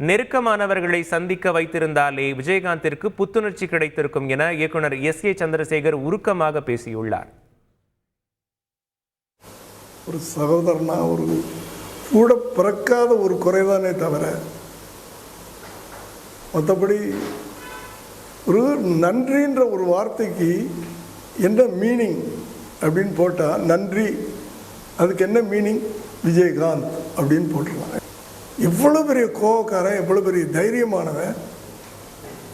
நெருக்கமானவர்களை சந்திக்க வைத்திருந்தாலே விஜயகாந்திற்கு புத்துணர்ச்சி கிடைத்திருக்கும் என இயக்குனர் எஸ்.ஏ. சந்திரசேகர் உருக்கமாக பேசியுள்ளார். ஒரு சகோதரனா ஒரு கூட பிறக்காத ஒரு குறைதானே தவிர மற்றபடி ஒரு நன்றின்ற ஒரு வார்த்தைக்கு என்ன மீனிங் அப்படின்னு போட்டால் நன்றி அதுக்கு என்ன மீனிங் விஜயகாந்த் அப்படின்னு போட்டுருவாங்க. எவ்வளோ பெரிய கோவக்காரன், எவ்வளோ பெரிய தைரியமானவன்,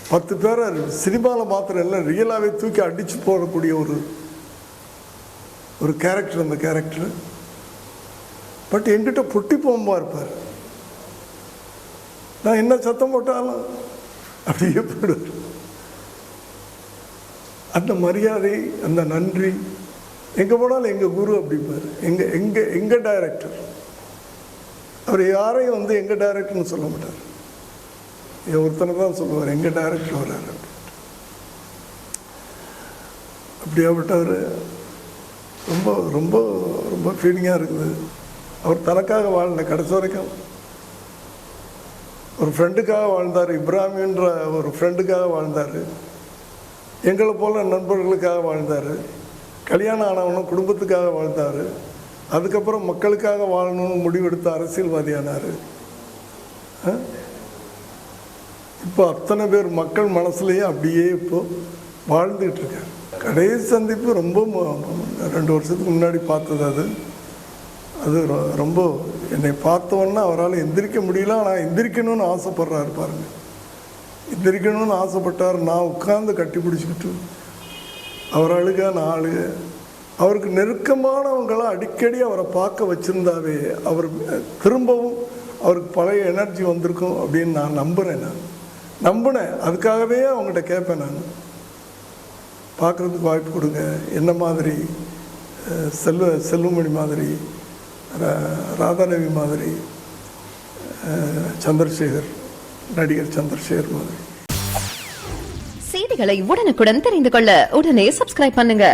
10 பேரை சினிமாவில் மாத்திரம் எல்லாம் ரியலாகவே தூக்கி அடித்து போடக்கூடிய ஒரு கேரக்டர் அந்த கேரக்டர். பட் என்கிட்ட பொட்டி போம்பா இருப்பார். நான் என்ன சத்தம் போட்டாலும் அப்படியே போயிடுவார். அந்த மரியாதை, அந்த நன்றி, எங்கே போனாலும் எங்கள் குரு அப்படிப்பார். எங்கள் டைரக்டர் அவர் யாரையும் எங்கள் டைரக்டர்னு சொல்ல மாட்டார். ஒருத்தனை தான் சொல்லுவார், எங்கள் டைரக்டர் வர்றார் அப்படின்ட்டு. அப்படியாப்பட்டவர் ரொம்ப ரொம்ப ரொம்ப ஃபீலிங்காக இருக்குது. அவர் தனக்காக வாழல, கடைசி வரைக்கும் ஒரு ஃப்ரெண்டுக்காக வாழ்ந்தார். இப்ராஹிம்ன்ற ஒரு ஃப்ரெண்டுக்காக வாழ்ந்தார். எங்களை போல நண்பர்களுக்காக வாழ்ந்தார். கல்யாணம் ஆனவனும் குடும்பத்துக்காக வாழ்ந்தார். அதுக்கப்புறம் மக்களுக்காக வாழணும்னு முடிவெடுத்த அரசியல்வாதியானார். இப்போ அத்தனை பேர் மக்கள் மனசுலேயே அப்படியே இப்போ வாழ்ந்துகிட்டு இருக்கார். கடைசி சந்திப்பு ரொம்ப 2 வருஷத்துக்கு முன்னாடி பார்த்தது. அது ரொம்ப என்னை பார்த்தோன்னா அவரால் எந்திரிக்க முடியல. ஆனால் எந்திரிக்கணும்னு ஆசைப்படுறாரு பாருங்க. எந்திரிக்கணும்னு ஆசைப்பட்டார். நான் உட்கார்ந்து கட்டி பிடிச்சிக்கிட்டு அவர் அழுக, நான் அழுக. அவருக்கு நெருக்கமானவங்களாம் அடிக்கடி அவரை பார்க்க வச்சுருந்தாவே அவர் திரும்பவும் அவருக்கு பழைய எனர்ஜி வந்திருக்கும் அப்படின்னு நான் நம்பினேன். அதுக்காகவே அவங்ககிட்ட கேட்பேன், நான் பார்க்குறதுக்கு வாய்ப்பு கொடுங்க. என்ன மாதிரி செல்வமணி மாதிரி, ராதாரவி மாதிரி, சந்திரசேகர், நடிகர் சந்திரசேகர் மாதிரி. செய்திகளை உடனுக்குடன் தெரிந்து கொள்ள உடனே சப்ஸ்கிரைப் பண்ணுங்க.